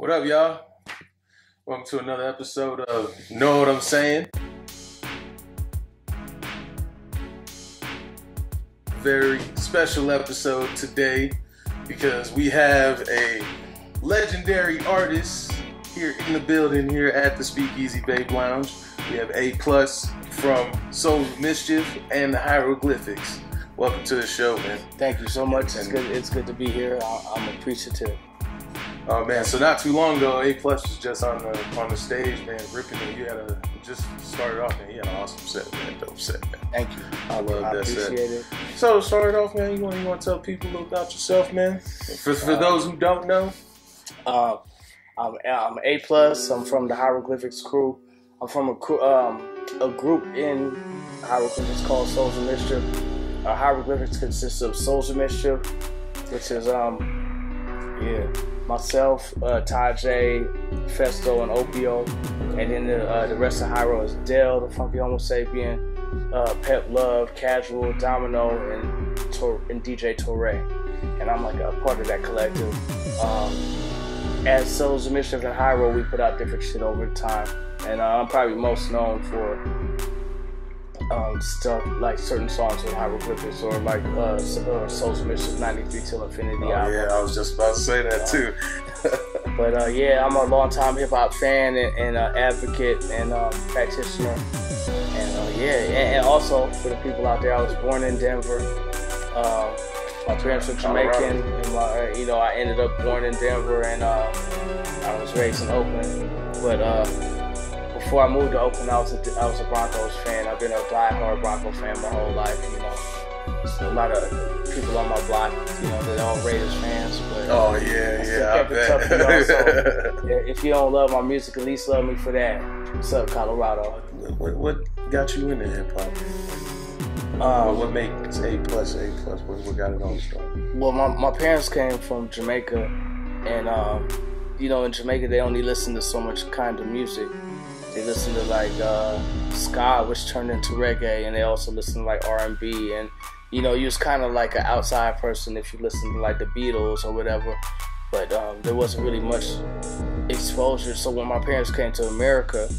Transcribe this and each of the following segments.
What up, y'all? Welcome to another episode of Know What I'm Saying. Very special episode today because we have a legendary artist here in the building here at the Speakeasy Babe Lounge. We have A-Plus from Mischief and the Hieroglyphics. Welcome to the show, man. Thank you so much. It's good to be here. I'm appreciative. Oh man, so not too long ago, A-Plus was just on the stage, man, ripping it. You had just started off, man. You had an awesome set, man. Dope set, man. Thank you. I love that set. Appreciate it. So start off, man. You want to tell people a little about yourself, man? For those who don't know, I'm A-Plus. I'm from the Hieroglyphics crew. I'm from a group in Hieroglyphics called Souls of Mischief. Hieroglyphics consists of Souls of Mischief, which is myself, Tajay, Festo, and Opio, and then the rest of Hyro is Dell, the Funky Homo Sapien, Pep Love, Casual, Domino, and DJ Torre. And I'm like a part of that collective. As Souls of Mischief and Hyro, we put out different shit over time, and I'm probably most known for stuff like certain songs with Hieroglyphics or like Souls of Mischief 93 Till Infinity album. Yeah, I was just about to say that too. But I'm a long-time hip-hop fan and advocate and practitioner. And also for the people out there, I was born in Denver. My parents were Jamaican, and I ended up born in Denver, and I was raised in Oakland. But before I moved to Oakland, I was a Broncos fan. I've been a die-hard Bronco fan my whole life. So a lot of people on my block, they're all Raiders fans. But I bet. So if you don't love my music, at least love me for that. What's up, Colorado? What got you into hip hop? What makes A-Plus? What got it on strong? Well, my parents came from Jamaica, and in Jamaica they only listen to so much kind of music. They listen to like ska, which turned into reggae, and they also listen to like R&B. And you was kind of like an outside person if you listen to like the Beatles or whatever. But there wasn't really much exposure. So when my parents came to America,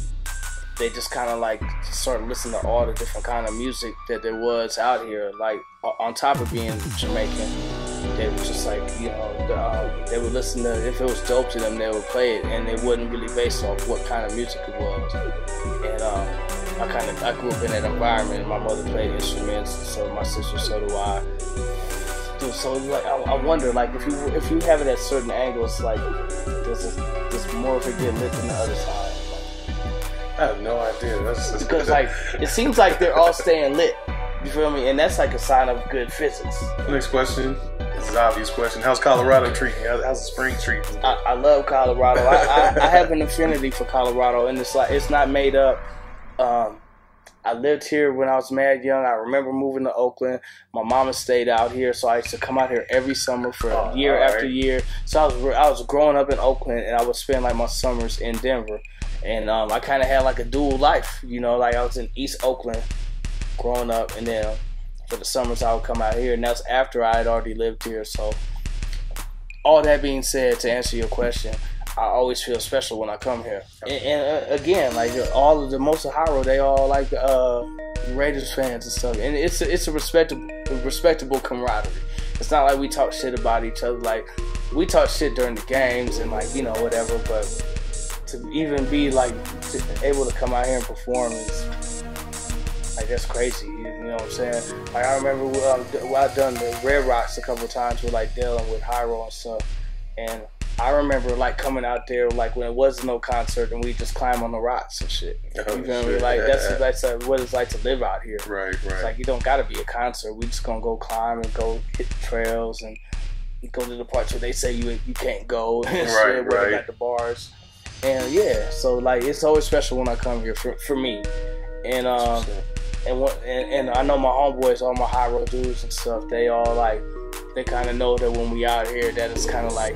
they just kind of like started listening to all the different kind of music that there was out here. Like on top of being Jamaican, they were just like, they would listen to, if it was dope to them, they would play it, and it wasn't really based off what kind of music it was. And I grew up in that environment. My mother played instruments, so my sister, so do I. So like, I wonder, like, if you have it at certain angles, like, does more of it get lit than the other side? I have no idea. Because like, it seems like they're all staying lit. You feel me? And that's like a sign of good physics. Next question. This is an obvious question. How's Colorado treating you? How's the spring treating you? I love Colorado. I have an affinity for Colorado, and it's not made up. I lived here when I was mad young. I remember moving to Oakland. My mama stayed out here, so I used to come out here every summer for year after year. So I was growing up in Oakland, and I would spend like my summers in Denver. And I kind of had like a dual life, like I was in East Oakland growing up, and then for the summers I would come out here, and that's after I had already lived here. So all that being said, to answer your question, I always feel special when I come here. And again, like most of Hyro, they all like Raiders fans and stuff, and it's a respectable camaraderie. It's not like we talk shit about each other. Like, we talk shit during the games and like whatever, but to even be like able to come out here and perform is like, that's crazy. You know what I'm saying? Like, I remember I've done the Red Rocks a couple times with like Dell and with Hyro and stuff, and I remember like coming out there like when it wasn't no concert and we just climb on the rocks and shit. You feel me? Like, that's what it's like to live out here. Right. It's like, you don't gotta be a concert. We just gonna go climb and go hit the trails and go to the parts where they say you can't go and shit, where they got the bars. And so like, it's always special when I come here for me. And and I know my homeboys, all my Hyro dudes and stuff, they all like, they kind of know that when we out here, that it's kind of like,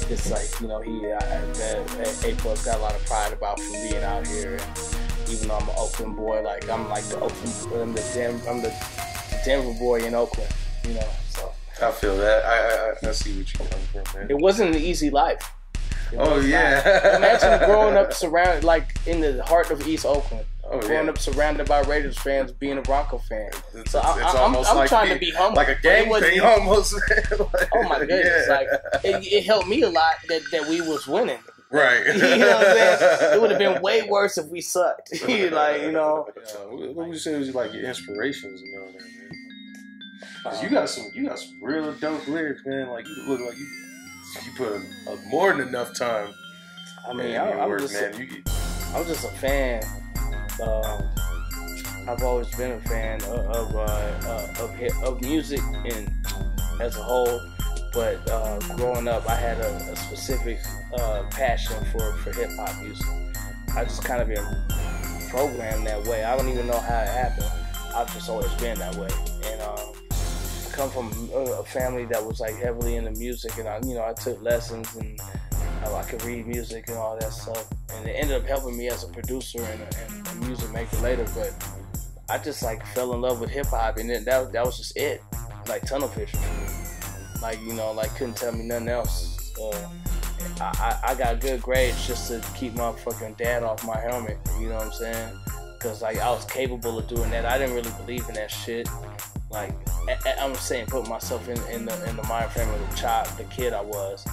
it's like, A-Plus got a lot of pride about from being out here. And even though I'm an Oakland boy, like, I'm like the Oakland, I'm the Denver boy in Oakland, So I feel that. I see what you're coming from, man. It wasn't an easy life. Oh yeah. Imagine growing up surrounded, like in the heart of East Oakland. Oh, growing up surrounded by Raiders fans, being a Bronco fan. So I'm like trying to be humble, like a gang thing almost. Like, oh my goodness! Like it helped me a lot that we was winning. Right. You know what I'm saying? It would have been way worse if we sucked. Like, you know. What would you say was like your inspirations and all that, man? 'Cause you got some real dope lyrics, man. Like you look like you put more than enough time. I mean, I was just a fan. I've always been a fan of music and as a whole, but growing up, I had a specific passion for hip hop music. I just kind of been programmed that way. I don't even know how it happened. I've just always been that way, and I come from a family that was like heavily into music, and I took lessons and I could read music and all that stuff, and it ended up helping me as a producer and a music maker later. But I just like fell in love with hip hop, and then that was just it, like tunnel vision for me. Like like couldn't tell me nothing else. I got good grades just to keep my fucking dad off my helmet. You know what I'm saying? Because like I was capable of doing that. I didn't really believe in that shit. Like I'm saying, put myself in the mind frame of the kid I was.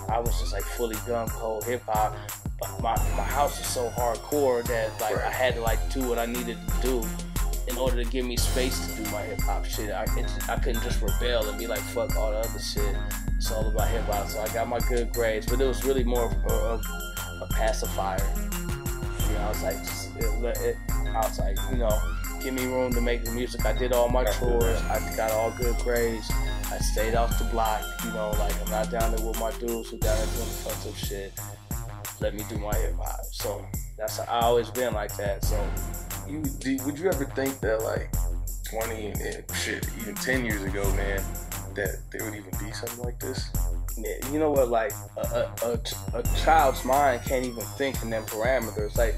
I was just like fully gung ho hip hop, but my house is so hardcore that like I had to like do what I needed to do in order to give me space to do my hip hop shit. I couldn't just rebel and be like fuck all the other shit. It's all about hip hop. So I got my good grades, but it was really more of a pacifier. I was like, give me room to make the music. I did all my chores. I got all good grades. I stayed off the block, like I'm not down there with my dudes who down there doing the fucked up shit. Let me do my hip hop. So that's how I always been like that. So would you ever think that like 20 and shit, even 10 years ago, man, that there would even be something like this? Yeah, you know what? Like a child's mind can't even think in them parameters. Like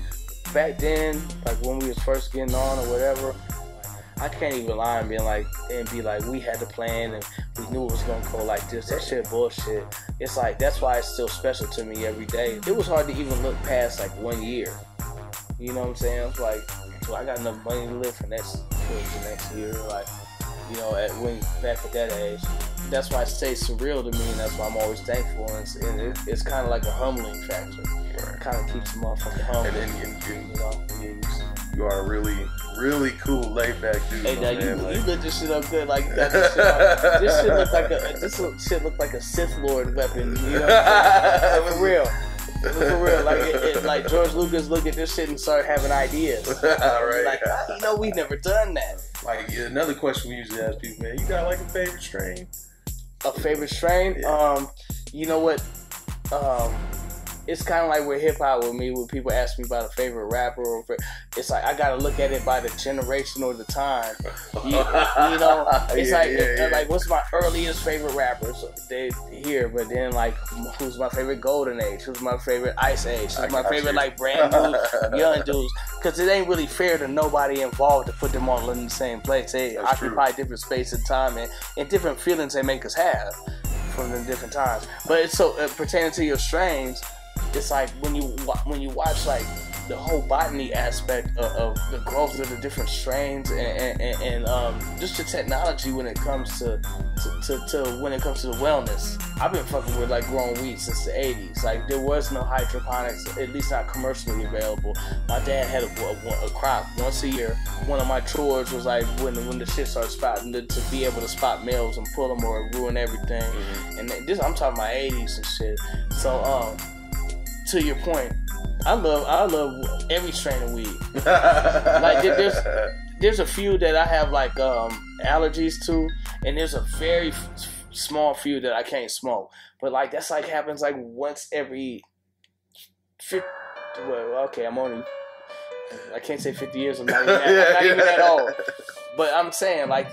back then, like when we was first getting on or whatever, I can't even lie and be like, we had the plan and we knew it was gonna go like this. That shit bullshit. It's like that's why it's still special to me every day. It was hard to even look past like 1 year. You know what I'm saying? It's like, I got enough money to live for the next year. Like, back at that age. That's why it stays surreal to me, and that's why I'm always thankful. And it's kind of like a humbling factor. It kind of keeps the motherfucker humble. And you are a really, really cool, laid back dude. Hey, now you lit this shit up good. Like you got this shit up. This shit look like a Sith Lord weapon. You know what I'm saying? Like, for real. For real, like George Lucas look at this shit and start having ideas. Right. Like, we've never done that. Like another question we usually ask people, man, you got like a favorite strain? A favorite strain? Yeah. You know what? It's kind of like with hip hop with me. When people ask me about a favorite rapper, it's like I gotta look at it by the generation or the time. It's like what's my earliest favorite rapper? So they here, but then like who's my favorite golden age? Who's my favorite ice age? Who's my favorite like brand new young dudes? Because it ain't really fair to nobody involved to put them all in the same place. They occupy different space and time and different feelings they make us have from the different times. But it's so pertaining to your strains. It's like when you watch like the whole botany aspect of the growth of the different strains and just the technology when it comes to the wellness. I've been fucking with like growing weed since the 80s. Like there was no hydroponics, at least not commercially available. My dad had a crop once a year. One of my chores was like when the shit started sprouting to be able to spot males and pull them or ruin everything. Mm-hmm. And this I'm talking about 80s and shit. So to your point, I love every strain of weed. Like there's a few that I have like allergies to, and there's a very small few that I can't smoke. But like that's like happens like once every 50. Well, okay, I can't say 50 years. I'm not even that old. But I'm saying like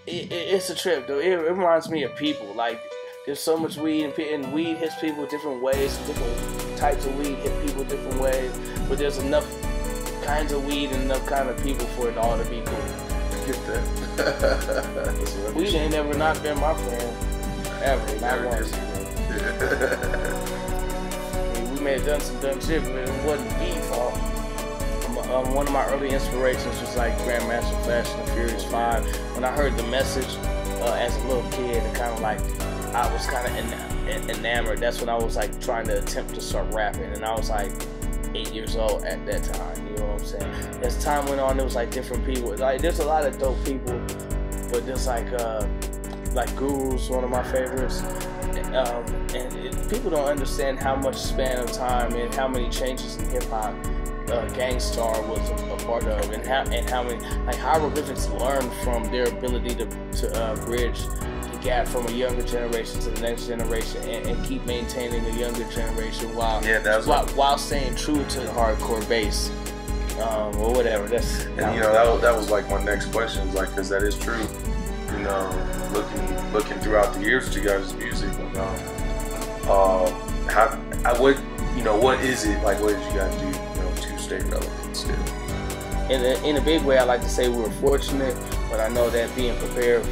it's a trip, though. It reminds me of people. Like there's so much weed, and weed hits people different ways. Different types of weed hit people different ways. But there's enough kinds of weed and enough kind of people for it all to be cool. Get that. Weed ain't never not been my friend. Ever. Not once. we may have done some dumb shit, but it wasn't me fault. One of my early inspirations was like Grandmaster Flash and the Furious 5. When I heard the message as a little kid, it kind of like, I was kind of enamored. That's when I was like trying to attempt to start rapping, and I was like 8 years old at that time. You know what I'm saying? As time went on, there was like different people. Like there's a lot of dope people, but there's like Guru's one of my favorites. People don't understand how much span of time and how many changes in hip hop Gangstar was a part of, and how many like hieroglyphics learned from their ability to bridge the gap from a younger generation to the next generation, and keep maintaining a younger generation while staying true to the hardcore base or whatever. That was like my next question, is like, because that is true. You know, looking throughout the years to you guys' music, what is it like? What did you guys do, to stay relevant still? In a big way, I like to say we were fortunate, but I know that being prepared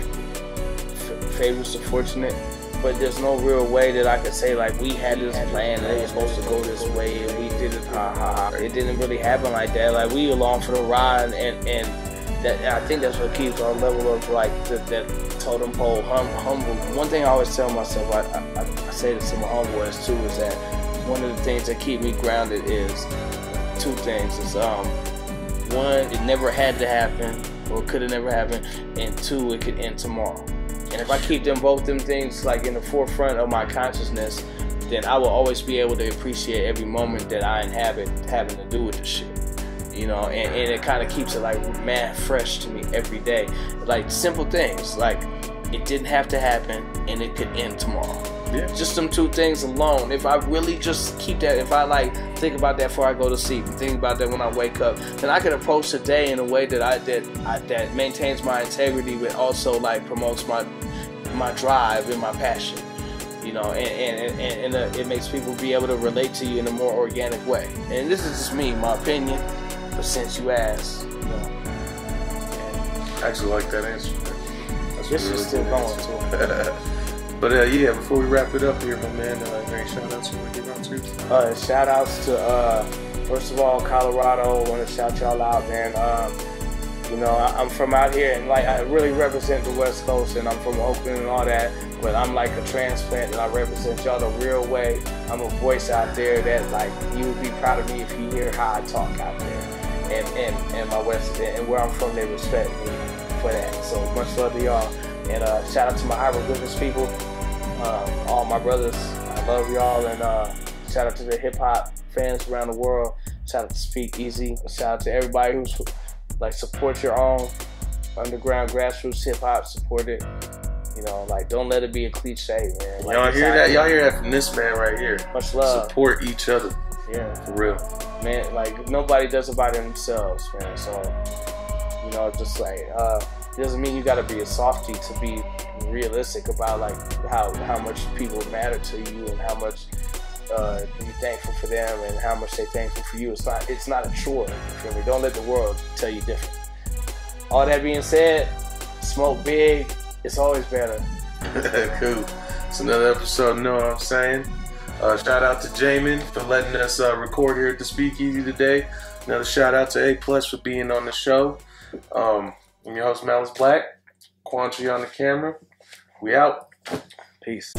favors the fortunate. But there's no real way that I could say like we had this plan and it was supposed to go this way and we did it. It didn't really happen like that. Like we along for the ride, and I think that's what keeps our level of like that totem pole humble. One thing I always tell myself, I say this to my homeboys too, is that one of the things that keep me grounded is two things. Is one, it never had to happen, or could have never happened, and two, it could end tomorrow. And if I keep both them things like in the forefront of my consciousness, then I will always be able to appreciate every moment that I inhabit having to do with this shit. And it kind of keeps it like mad fresh to me every day. Like simple things, like it didn't have to happen and it could end tomorrow. Yeah. Just them two things alone. If I really just keep that, if I like think about that before I go to sleep and think about that when I wake up, then I can approach the day in a way that maintains my integrity, but also like promotes my drive and my passion. And it makes people be able to relate to you in a more organic way. And this is just me, my opinion. But since you asked, I actually like that answer. This is still going to. But before we wrap it up here, my man, any shout outs you want to give out to? Shout outs to first of all, Colorado. I want to shout y'all out, man. I'm from out here, and like I really represent the West Coast, and I'm from Oakland and all that. But I'm like a transplant, and I represent y'all the real way. I'm a voice out there that like you would be proud of me if you hear how I talk out there, and my West and where I'm from, they respect me for that. So much love to y'all, and shout out to my hieroglyphics people, all my brothers. I love y'all, and shout out to the hip hop fans around the world. Shout out to Speak Easy. Shout out to everybody who's like support your own underground grassroots hip hop. Support it. Like don't let it be a cliche, man. Like, y'all hear that? Y'all hear that from this man right here? Much love. Support each other. Yeah, for real, man. Like nobody does it by themselves, man. So just like it doesn't mean you got to be a softie to be realistic about like how much people matter to you and how much you're thankful for them and how much they're thankful for you. It's not a chore. You feel me? Don't let the world tell you different. All that being said, smoke big. It's always better. Cool. It's another episode. You know what I'm saying? Shout out to Jamin for letting us record here at the Speakeasy today. Another shout out to A-Plus for being on the show. I'm your host, Malice Black. Quan on the camera. We out. Peace.